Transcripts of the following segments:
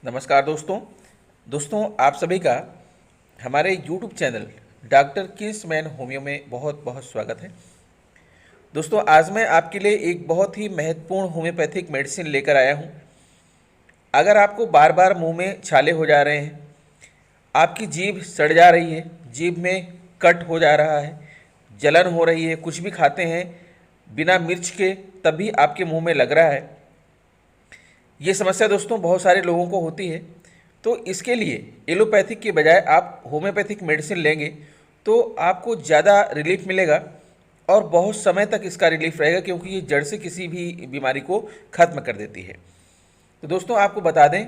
नमस्कार दोस्तों आप सभी का हमारे यूट्यूब चैनल डॉक्टर किस मैन होम्यो में बहुत बहुत स्वागत है। दोस्तों आज मैं आपके लिए एक बहुत ही महत्वपूर्ण होम्योपैथिक मेडिसिन लेकर आया हूं। अगर आपको बार बार मुंह में छाले हो जा रहे हैं, आपकी जीभ सड़ जा रही है, जीभ में कट हो जा रहा है, जलन हो रही है, कुछ भी खाते हैं बिना मिर्च के तब भी आपके मुंह में लग रहा है, ये समस्या दोस्तों बहुत सारे लोगों को होती है। तो इसके लिए एलोपैथिक के बजाय आप होम्योपैथिक मेडिसिन लेंगे तो आपको ज़्यादा रिलीफ मिलेगा और बहुत समय तक इसका रिलीफ रहेगा, क्योंकि ये जड़ से किसी भी बीमारी को ख़त्म कर देती है। तो दोस्तों आपको बता दें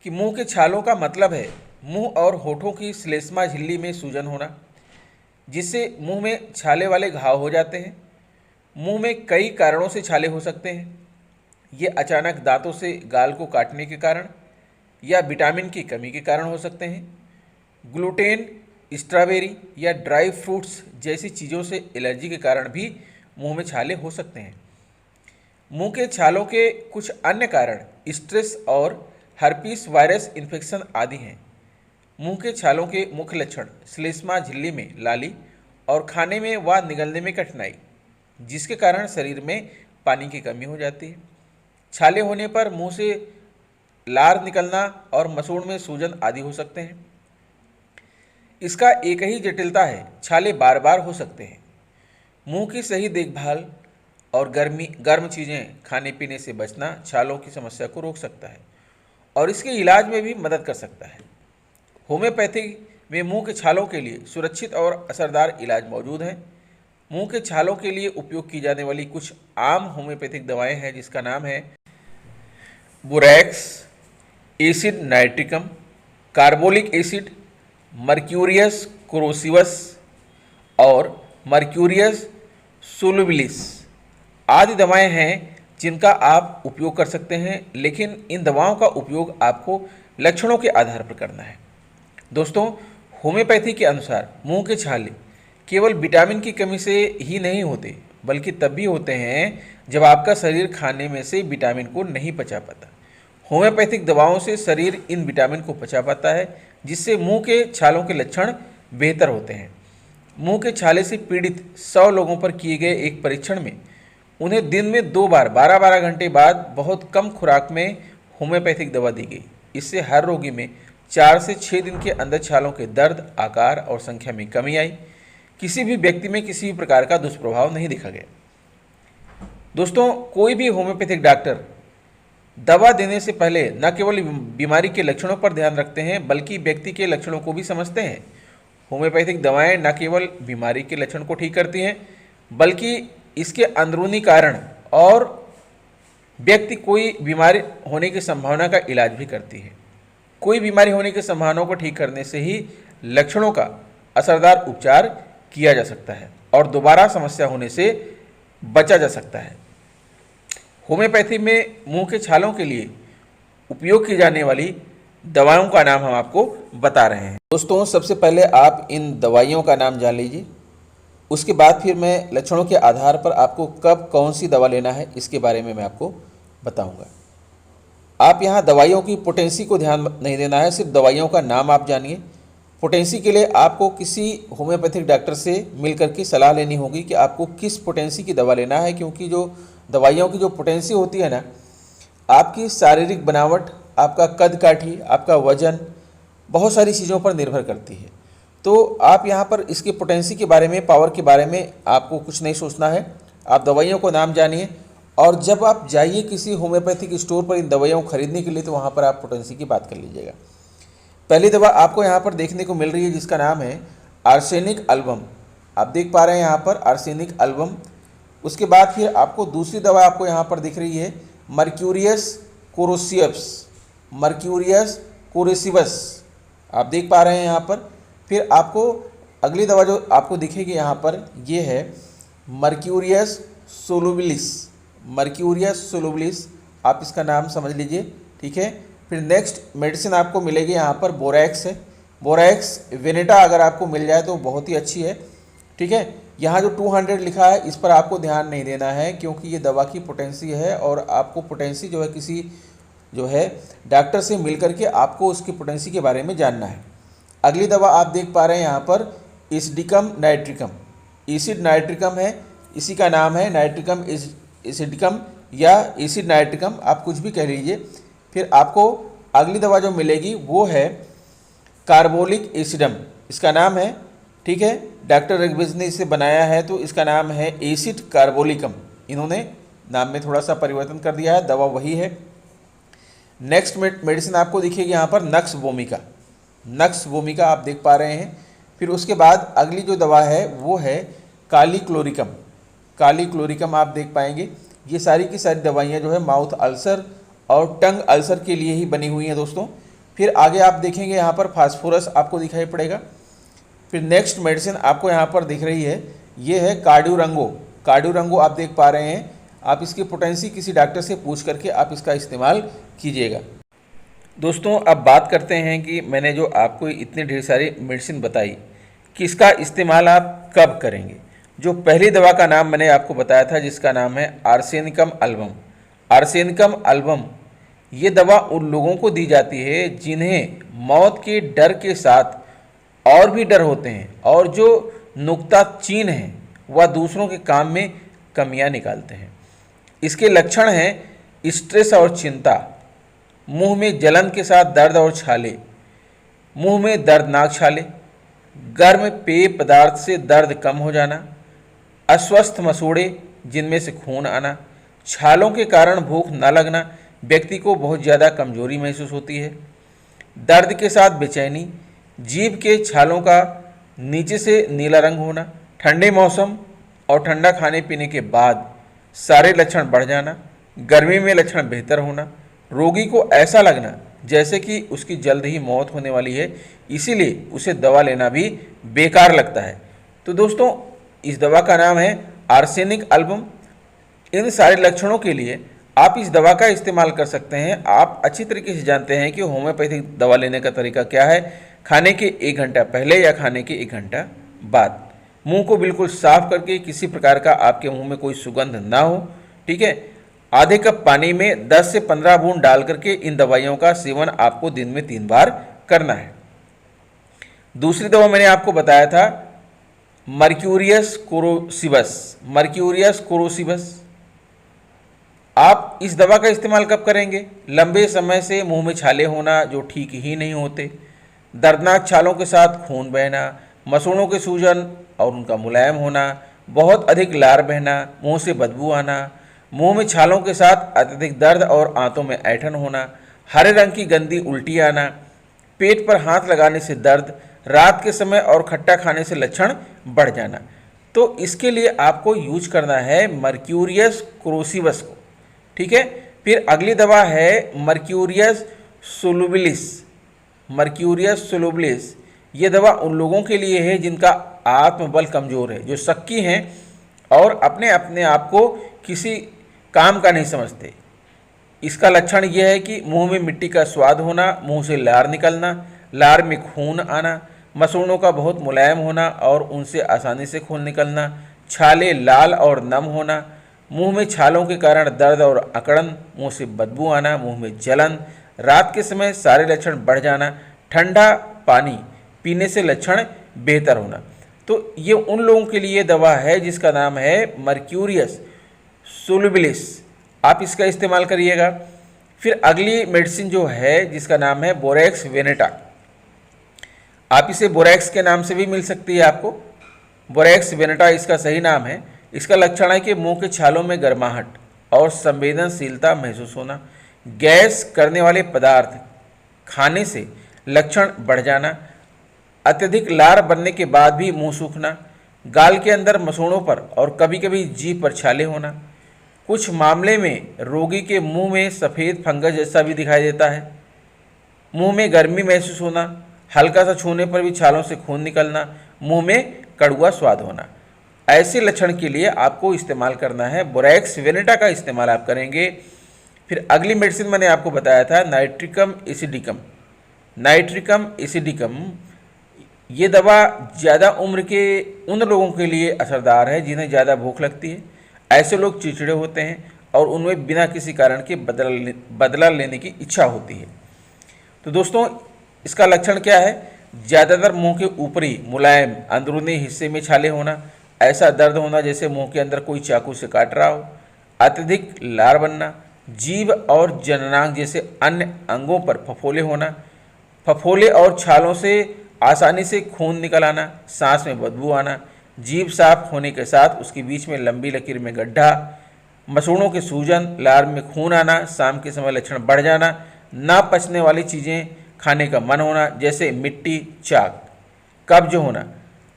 कि मुंह के छालों का मतलब है मुंह और होठों की श्लेष्मा झिल्ली में सूजन होना, जिससे मुंह में छाले वाले घाव हो जाते हैं। मुंह में कई कारणों से छाले हो सकते हैं। ये अचानक दांतों से गाल को काटने के कारण या विटामिन की कमी के कारण हो सकते हैं। ग्लूटेन, स्ट्रॉबेरी या ड्राई फ्रूट्स जैसी चीज़ों से एलर्जी के कारण भी मुंह में छाले हो सकते हैं। मुंह के छालों के कुछ अन्य कारण स्ट्रेस और हर्पीस वायरस इन्फेक्शन आदि हैं। मुंह के छालों के मुख्य लक्षण श्लेष्मा झिल्ली में लाली और खाने में व निगलने में कठिनाई, जिसके कारण शरीर में पानी की कमी हो जाती है। छाले होने पर मुंह से लार निकलना और मसूड़ में सूजन आदि हो सकते हैं। इसका एक ही जटिलता है, छाले बार बार हो सकते हैं। मुंह की सही देखभाल और गर्म चीज़ें खाने पीने से बचना छालों की समस्या को रोक सकता है और इसके इलाज में भी मदद कर सकता है। होम्योपैथी में मुंह के छालों के लिए सुरक्षित और असरदार इलाज मौजूद हैं। मुंह के छालों के लिए उपयोग की जाने वाली कुछ आम होम्योपैथिक दवाएं हैं, जिसका नाम है borax, acid nitricum, carbolic acid, mercurius corrosivus और मर्क्यूरियस सोलुबिलिस आदि दवाएं हैं जिनका आप उपयोग कर सकते हैं, लेकिन इन दवाओं का उपयोग आपको लक्षणों के आधार पर करना है। दोस्तों होम्योपैथी के अनुसार मुंह के छाले केवल विटामिन की कमी से ही नहीं होते, बल्कि तब भी होते हैं जब आपका शरीर खाने में से विटामिन को नहीं पचा पाता। होम्योपैथिक दवाओं से शरीर इन विटामिन को पचा पाता है, जिससे मुंह के छालों के लक्षण बेहतर होते हैं। मुंह के छाले से पीड़ित 100 लोगों पर किए गए एक परीक्षण में उन्हें दिन में 2 बार 12-12 घंटे बाद बहुत कम खुराक में होम्योपैथिक दवा दी गई। इससे हर रोगी में 4 से 6 दिन के अंदर छालों के दर्द, आकार और संख्या में कमी आई। किसी भी व्यक्ति में किसी भी प्रकार का दुष्प्रभाव नहीं देखा गया। दोस्तों कोई भी होम्योपैथिक डॉक्टर दवा देने से पहले न केवल बीमारी के लक्षणों पर ध्यान रखते हैं, बल्कि व्यक्ति के लक्षणों को भी समझते हैं। होम्योपैथिक दवाएं न केवल बीमारी के लक्षण को ठीक करती हैं, बल्कि इसके अंदरूनी कारण और व्यक्ति कोई बीमारी होने की संभावना का इलाज भी करती है। कोई बीमारी होने की संभावनाओं को ठीक करने से ही लक्षणों का असरदार उपचार किया जा सकता है और दोबारा समस्या होने से बचा जा सकता है। होम्योपैथी में मुंह के छालों के लिए उपयोग की जाने वाली दवाओं का नाम हम आपको बता रहे हैं। दोस्तों सबसे पहले आप इन दवाइयों का नाम जान लीजिए, उसके बाद फिर मैं लक्षणों के आधार पर आपको कब कौन सी दवा लेना है इसके बारे में मैं आपको बताऊंगा। आप यहाँ दवाइयों की पोटेंसी को ध्यान नहीं देना है, सिर्फ दवाइयों का नाम आप जानिए। पोटेंसी के लिए आपको किसी होम्योपैथिक डॉक्टर से मिलकर के सलाह लेनी होगी कि आपको किस पोटेंसी की दवा लेना है, क्योंकि जो दवाइयों की जो पोटेंसी होती है ना, आपकी शारीरिक बनावट, आपका कद काठी, आपका वजन, बहुत सारी चीज़ों पर निर्भर करती है। तो आप यहाँ पर इसकी पोटेंसी के बारे में, पावर के बारे में आपको कुछ नहीं सोचना है। आप दवाइयों को नाम जानिए और जब आप जाइए किसी होम्योपैथिक स्टोर पर इन दवाइयों को खरीदने के लिए, तो वहाँ पर आप पोटेंसी की बात कर लीजिएगा। पहली दवा आपको यहाँ पर देखने को मिल रही है, जिसका नाम है आर्सेनिक अल्बम। आप देख पा रहे हैं यहाँ पर आर्सेनिक अल्बम। उसके बाद फिर आपको दूसरी दवा आपको यहाँ पर दिख रही है मर्क्यूरियस कोरोसिवस, मर्क्यूरियस कोरोसिवस आप देख पा रहे हैं यहाँ पर। फिर आपको अगली दवा जो आपको दिखेगी यहाँ पर, ये है मर्क्यूरियस सोलुबिलिस, मर्क्यूरियस सोलुबिलिस, आप इसका नाम समझ लीजिए, ठीक है। फिर नेक्स्ट मेडिसिन आपको मिलेगी यहाँ पर बोरैक्स है, बोरैक्स वेनेटा अगर आपको मिल जाए तो बहुत ही अच्छी है, ठीक है। यहाँ जो 200 लिखा है इस पर आपको ध्यान नहीं देना है, क्योंकि ये दवा की पोटेंसी है और आपको पोटेंसी जो है किसी जो है डॉक्टर से मिल करके आपको उसकी पोटेंसी के बारे में जानना है। अगली दवा आप देख पा रहे हैं यहाँ पर एसिडिकम नाइट्रिकम, एसिड नाइट्रिकम है, इसी का नाम है नाइट्रिकम एसिडिकम या एसिड नाइट्रिकम, आप कुछ भी कह लीजिए। फिर आपको अगली दवा जो मिलेगी वो है कार्बोलिक एसिडम, इसका नाम है, ठीक है, डॉक्टर रघुवीर ने इसे बनाया है तो इसका नाम है एसिड कार्बोलिकम, इन्होंने नाम में थोड़ा सा परिवर्तन कर दिया है, दवा वही है। नेक्स्ट मेडिसिन आपको दिखेगी यहाँ पर नक्स वोमिका, नक्स वोमिका आप देख पा रहे हैं। फिर उसके बाद अगली जो दवा है वो है काली क्लोरिकम, काली क्लोरिकम आप देख पाएंगे। ये सारी की सारी दवाइयाँ जो है माउथ अल्सर और टंग अल्सर के लिए ही बनी हुई हैं दोस्तों। फिर आगे आप देखेंगे यहाँ पर फास्फोरस आपको दिखाई पड़ेगा। फिर नेक्स्ट मेडिसिन आपको यहाँ पर दिख रही है, ये है कार्ड्यूरंगो, कार्ड्यूरंगो आप देख पा रहे हैं। आप इसकी पोटेंसी किसी डॉक्टर से पूछ करके आप इसका इस्तेमाल कीजिएगा। दोस्तों अब बात करते हैं कि मैंने जो आपको इतनी ढेर सारी मेडिसिन बताई कि इसका इस्तेमाल आप कब करेंगे। जो पहली दवा का नाम मैंने आपको बताया था जिसका नाम है आर्सेनिकम अल्बम, आर्सेनिकम अल्बम, ये दवा उन लोगों को दी जाती है जिन्हें मौत के डर के साथ और भी डर होते हैं और जो नुक्ता चीन है वह दूसरों के काम में कमियां निकालते हैं। इसके लक्षण हैं स्ट्रेस और चिंता, मुंह में जलन के साथ दर्द और छाले, मुंह में दर्दनाक छाले, गर्म पेय पदार्थ से दर्द कम हो जाना, अस्वस्थ मसूड़े जिनमें से खून आना, छालों के कारण भूख न लगना, व्यक्ति को बहुत ज़्यादा कमजोरी महसूस होती है, दर्द के साथ बेचैनी, जीभ के छालों का नीचे से नीला रंग होना, ठंडे मौसम और ठंडा खाने पीने के बाद सारे लक्षण बढ़ जाना, गर्मी में लक्षण बेहतर होना, रोगी को ऐसा लगना जैसे कि उसकी जल्द ही मौत होने वाली है, इसीलिए उसे दवा लेना भी बेकार लगता है। तो दोस्तों इस दवा का नाम है आर्सेनिक अल्बम। इन सारे लक्षणों के लिए आप इस दवा का इस्तेमाल कर सकते हैं। आप अच्छी तरीके से जानते हैं कि होम्योपैथिक दवा लेने का तरीका क्या है। खाने के 1 घंटा पहले या खाने के 1 घंटा बाद मुंह को बिल्कुल साफ करके, किसी प्रकार का आपके मुंह में कोई सुगंध ना हो, ठीक है। आधे कप पानी में 10 से 15 बूंद डाल करके इन दवाइयों का सेवन आपको दिन में 3 बार करना है। दूसरी दवा मैंने आपको बताया था मर्क्यूरियस कोरोसिवस, मर्क्यूरियस कोरोसिवस। आप इस दवा का इस्तेमाल कब करेंगे? लंबे समय से मुंह में छाले होना जो ठीक ही नहीं होते, दर्दनाक छालों के साथ खून बहना, मसूड़ों के सूजन और उनका मुलायम होना, बहुत अधिक लार बहना, मुंह से बदबू आना, मुंह में छालों के साथ अत्यधिक दर्द और आंतों में ऐंठन होना, हरे रंग की गंदी उल्टी आना, पेट पर हाथ लगाने से दर्द, रात के समय और खट्टा खाने से लक्षण बढ़ जाना। तो इसके लिए आपको यूज करना है मर्क्यूरियस कोरोसिवस को, ठीक है। फिर अगली दवा है मर्क्यूरियस सोलुबिलिस, मर्क्यूरियस सोलुबिलिस। ये दवा उन लोगों के लिए है जिनका आत्मबल कमज़ोर है, जो शक्की हैं और अपने आप को किसी काम का नहीं समझते। इसका लक्षण यह है कि मुंह में मिट्टी का स्वाद होना, मुंह से लार निकलना, लार में खून आना, मसूड़ों का बहुत मुलायम होना और उनसे आसानी से खून निकलना, छाले लाल और नम होना, मुंह में छालों के कारण दर्द और अकड़न, मुंह से बदबू आना, मुंह में जलन, रात के समय सारे लक्षण बढ़ जाना, ठंडा पानी पीने से लक्षण बेहतर होना। तो ये उन लोगों के लिए दवा है जिसका नाम है मर्क्यूरियस सोलुबिलिस। आप इसका इस्तेमाल करिएगा। फिर अगली मेडिसिन जो है जिसका नाम है बोरेक्स वेनेटा, आप इसे बोरेक्स के नाम से भी मिल सकती है आपको। बोरेक्स वेनेटा इसका सही नाम है। इसका लक्षण है कि मुंह के छालों में गर्माहट और संवेदनशीलता महसूस होना, गैस करने वाले पदार्थ खाने से लक्षण बढ़ जाना, अत्यधिक लार बनने के बाद भी मुंह सूखना, गाल के अंदर मसूड़ों पर और कभी कभी जीभ पर छाले होना, कुछ मामले में रोगी के मुंह में सफ़ेद फंगस जैसा भी दिखाई देता है, मुंह में गर्मी महसूस होना, हल्का सा छूने पर भी छालों से खून निकलना, मुंह में कड़वा स्वाद होना। ऐसे लक्षण के लिए आपको इस्तेमाल करना है बोरेक्स वेनेटा का इस्तेमाल आप करेंगे। फिर अगली मेडिसिन मैंने आपको बताया था नाइट्रिकम एसिडिकम, नाइट्रिकम एसिडिकम। ये दवा ज़्यादा उम्र के उन लोगों के लिए असरदार है जिन्हें ज़्यादा भूख लगती है। ऐसे लोग चिड़चिड़े होते हैं और उनमें बिना किसी कारण के बदला लेने की इच्छा होती है। तो दोस्तों इसका लक्षण क्या है? ज़्यादातर मुंह के ऊपरी मुलायम अंदरूनी हिस्से में छाले होना, ऐसा दर्द होना जैसे मुंह के अंदर कोई चाकू से काट रहा हो, अत्यधिक लार बनना, जीभ और जननांग जैसे अन्य अंगों पर फफोले होना, फफोले और छालों से आसानी से खून निकल आना, सांस में बदबू आना, जीभ साफ होने के साथ उसके बीच में लंबी लकीर में गड्ढा, मसूड़ों के सूजन, लार में खून आना, शाम के समय लक्षण बढ़ जाना, ना पचने वाली चीज़ें खाने का मन होना जैसे मिट्टी, चाक, कब्ज होना।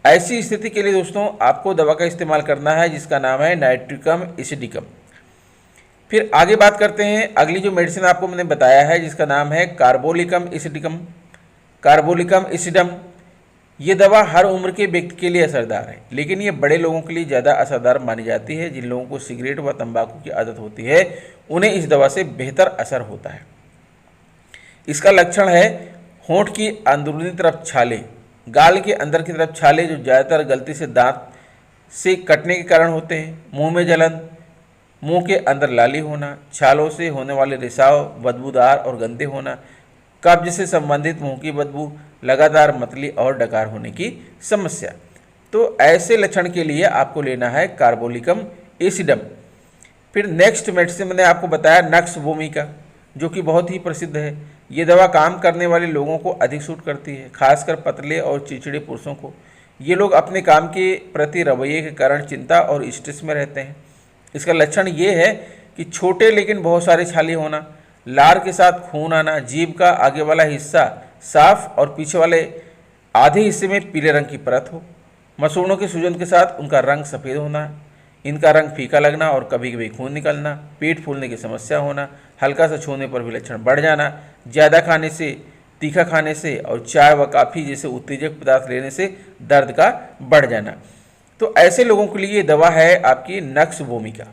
ऐसी स्थिति के लिए दोस्तों आपको दवा का इस्तेमाल करना है जिसका नाम है नाइट्रिकम एसिडिकम। फिर आगे बात करते हैं, अगली जो मेडिसिन आपको मैंने बताया है जिसका नाम है कार्बोलिकम एसिडिकम, कार्बोलिकम एसिडम। ये दवा हर उम्र के व्यक्ति के लिए असरदार है, लेकिन ये बड़े लोगों के लिए ज़्यादा असरदार मानी जाती है। जिन लोगों को सिगरेट व तंबाकू की आदत होती है उन्हें इस दवा से बेहतर असर होता है। इसका लक्षण है होंठ की अंदरूनी तरफ छाले, गाल के अंदर की तरफ छाले जो ज़्यादातर गलती से दांत से कटने के कारण होते हैं, मुंह में जलन, मुंह के अंदर लाली होना, छालों से होने वाले रिसाव बदबूदार और गंदे होना, कब्ज से संबंधित मुंह की बदबू, लगातार मतली और डकार होने की समस्या। तो ऐसे लक्षण के लिए आपको लेना है कार्बोलिकम एसिडम। फिर नेक्स्ट मेडिसिन मैंने आपको बताया नक्स वोमिका, जो कि बहुत ही प्रसिद्ध है। ये दवा काम करने वाले लोगों को अधिक सूट करती है, खासकर पतले और चिड़चिड़े पुरुषों को। ये लोग अपने काम के प्रति रवैये के कारण चिंता और स्ट्रेस में रहते हैं। इसका लक्षण ये है कि छोटे लेकिन बहुत सारे छाले होना, लार के साथ खून आना, जीभ का आगे वाला हिस्सा साफ और पीछे वाले आधे हिस्से में पीले रंग की परत हो, मसूड़ों के सूजन के साथ उनका रंग सफ़ेद होना, इनका रंग फीका लगना और कभी कभी खून निकलना, पेट फूलने की समस्या होना, हल्का सा छूने पर भी लक्षण बढ़ जाना, ज़्यादा खाने से, तीखा खाने से और चाय व कॉफ़ी जैसे उत्तेजक पदार्थ लेने से दर्द का बढ़ जाना। तो ऐसे लोगों के लिए ये दवा है आपकी नक्स वोमिका।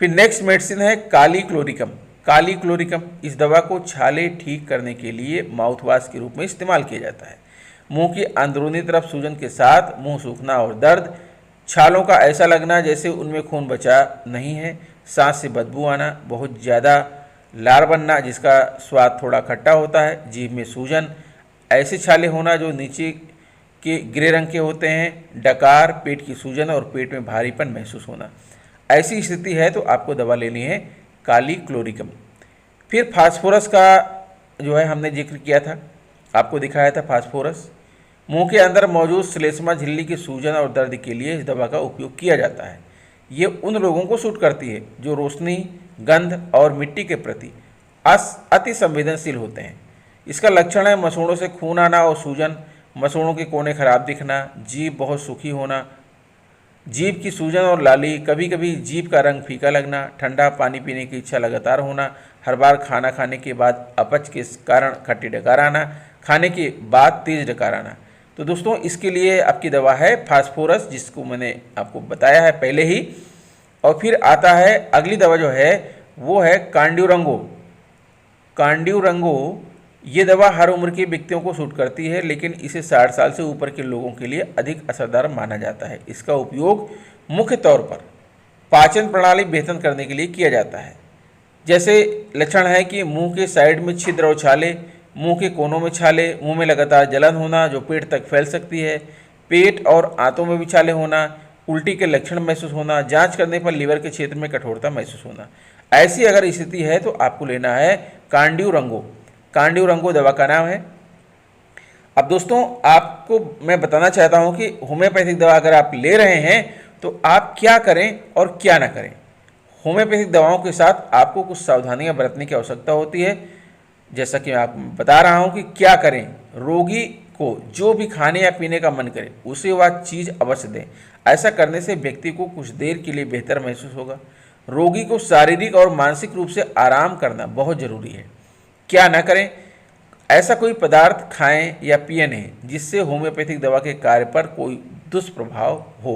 फिर नेक्स्ट मेडिसिन है काली क्लोरिकम। काली क्लोरिकम, इस दवा को छाले ठीक करने के लिए माउथवाश के रूप में इस्तेमाल किया जाता है। मुंह की अंदरूनी तरफ सूजन के साथ मुंह सूखना और दर्द, छालों का ऐसा लगना जैसे उनमें खून बचा नहीं है, सांस से बदबू आना, बहुत ज़्यादा लार बनना जिसका स्वाद थोड़ा खट्टा होता है, जीभ में सूजन, ऐसे छाले होना जो नीचे के ग्रे रंग के होते हैं, डकार, पेट की सूजन और पेट में भारीपन महसूस होना। ऐसी स्थिति है तो आपको दवा लेनी है काली क्लोरिकम। फिर फास्फोरस का जो है हमने जिक्र किया था, आपको दिखाया था फास्फोरस। मुंह के अंदर मौजूद श्लेष्मा झिल्ली की सूजन और दर्द के लिए इस दवा का उपयोग किया जाता है। ये उन लोगों को सूट करती है जो रोशनी, गंध और मिट्टी के प्रति अति संवेदनशील होते हैं। इसका लक्षण है मसूड़ों से खून आना और सूजन, मसूड़ों के कोने खराब दिखना, जीभ बहुत सूखी होना, जीभ की सूजन और लाली, कभी कभी जीभ का रंग फीका लगना, ठंडा पानी पीने की इच्छा लगातार होना, हर बार खाना खाने के बाद अपच के कारण खट्टी डकार आना, खाने के बाद तेज डकार आना। तो दोस्तों इसके लिए आपकी दवा है फास्फोरस, जिसको मैंने आपको बताया है पहले ही। और फिर आता है अगली दवा जो है वो है कांड्यूरंगो। कांड्यूरंगो ये दवा हर उम्र के व्यक्तियों को सूट करती है, लेकिन इसे 60 साल से ऊपर के लोगों के लिए अधिक असरदार माना जाता है। इसका उपयोग मुख्य तौर पर पाचन प्रणाली बेहतर करने के लिए किया जाता है। जैसे लक्षण है कि मुंह के साइड में छिद्र और छाले, मुंह के कोनों में छाले, मुंह में लगातार जलन होना जो पेट तक फैल सकती है, पेट और आंतों में भी छाले होना, उल्टी के लक्षण महसूस होना, जांच करने पर लीवर के क्षेत्र में कठोरता महसूस होना। ऐसी अगर स्थिति है तो आपको लेना है कांड्यूरंगो। कांड्यूरंगो दवा का नाम है। अब दोस्तों आपको मैं बताना चाहता हूं कि होम्योपैथिक दवा अगर आप ले रहे हैं तो आप क्या करें और क्या ना करें। होम्योपैथिक दवाओं के साथ आपको कुछ सावधानियां बरतने की आवश्यकता होती है। जैसा कि मैं आपको बता रहा हूं कि क्या करें, रोगी को जो भी खाने या पीने का मन करे उसे वह चीज़ अवश्य दें। ऐसा करने से व्यक्ति को कुछ देर के लिए बेहतर महसूस होगा। रोगी को शारीरिक और मानसिक रूप से आराम करना बहुत जरूरी है। क्या ना करें, ऐसा कोई पदार्थ खाएं या पिए नहीं जिससे होम्योपैथिक दवा के कार्य पर कोई दुष्प्रभाव हो,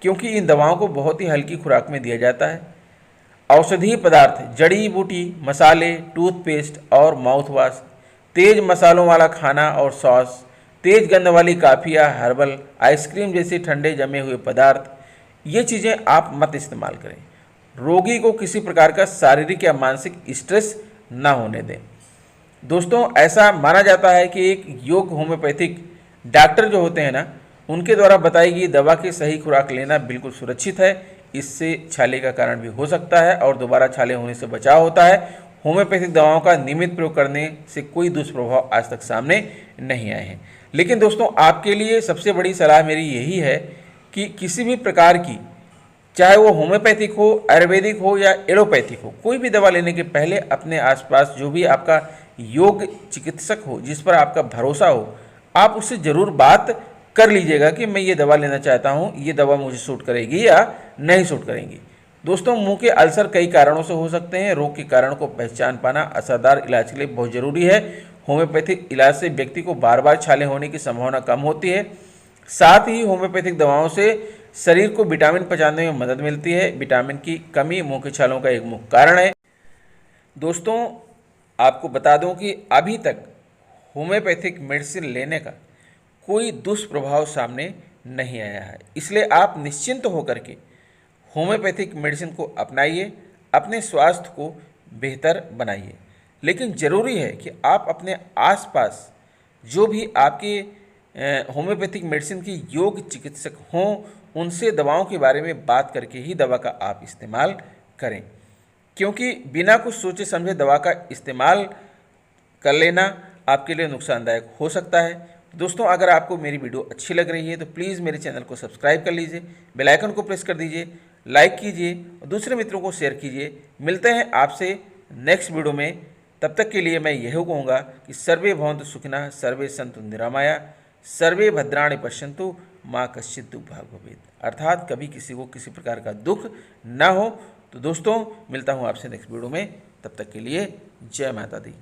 क्योंकि इन दवाओं को बहुत ही हल्की खुराक में दिया जाता है। औषधीय पदार्थ, जड़ी बूटी, मसाले, टूथपेस्ट और माउथवाश, तेज मसालों वाला खाना और सॉस, तेज गंध वाली काफ़ी या हर्बल, आइसक्रीम जैसे ठंडे जमे हुए पदार्थ, ये चीज़ें आप मत इस्तेमाल करें। रोगी को किसी प्रकार का शारीरिक या मानसिक स्ट्रेस ना होने दें। दोस्तों, ऐसा माना जाता है कि एक योग होम्योपैथिक डॉक्टर जो होते हैं ना, उनके द्वारा बताई गई दवा की सही खुराक लेना बिल्कुल सुरक्षित है। इससे छाले का कारण भी हो सकता है और दोबारा छाले होने से बचाव होता है। होम्योपैथिक दवाओं का नियमित प्रयोग करने से कोई दुष्प्रभाव आज तक सामने नहीं आए हैं। लेकिन दोस्तों, आपके लिए सबसे बड़ी सलाह मेरी यही है कि किसी भी प्रकार की, चाहे वो होम्योपैथिक हो, आयुर्वेदिक हो या एलोपैथिक हो, कोई भी दवा लेने के पहले अपने आसपास जो भी आपका योग चिकित्सक हो, जिस पर आपका भरोसा हो, आप उससे ज़रूर बात कर लीजिएगा कि मैं ये दवा लेना चाहता हूँ, ये दवा मुझे सूट करेगी या नहीं सूट करेंगी। दोस्तों, मुंह के अल्सर कई कारणों से हो सकते हैं। रोग के कारण को पहचान पाना असरदार इलाज के लिए बहुत ज़रूरी है। होम्योपैथिक इलाज से व्यक्ति को बार बार छाले होने की संभावना कम होती है। साथ ही होम्योपैथिक दवाओं से शरीर को विटामिन पचाने में मदद मिलती है। विटामिन की कमी मुंह के छालों का एक मुख्य कारण है। दोस्तों, आपको बता दूं कि अभी तक होम्योपैथिक मेडिसिन लेने का कोई दुष्प्रभाव सामने नहीं आया है। इसलिए आप निश्चिंत होकर के होम्योपैथिक मेडिसिन को अपनाइए, अपने स्वास्थ्य को बेहतर बनाइए। लेकिन ज़रूरी है कि आप अपने आसपास जो भी आपके होम्योपैथिक मेडिसिन के योग चिकित्सक हों, उनसे दवाओं के बारे में बात करके ही दवा का आप इस्तेमाल करें, क्योंकि बिना कुछ सोचे समझे दवा का इस्तेमाल कर लेना आपके लिए नुकसानदायक हो सकता है। दोस्तों, अगर आपको मेरी वीडियो अच्छी लग रही है तो प्लीज़ मेरे चैनल को सब्सक्राइब कर लीजिए, बेल आइकन को प्रेस कर दीजिए, लाइक कीजिए और दूसरे मित्रों को शेयर कीजिए। मिलते हैं आपसे नेक्स्ट वीडियो में। तब तक के लिए मैं यही कहूँगा कि सर्वे भवन्तु सुखिनः, सर्वे सन्तु निरामया, सर्वे भद्राणि पश्यन्तु, माँ कश्चित् दुःखभाग् भवेत्। अर्थात कभी किसी को किसी प्रकार का दुख ना हो। तो दोस्तों, मिलता हूँ आपसे नेक्स्ट वीडियो में। तब तक के लिए जय माता दी।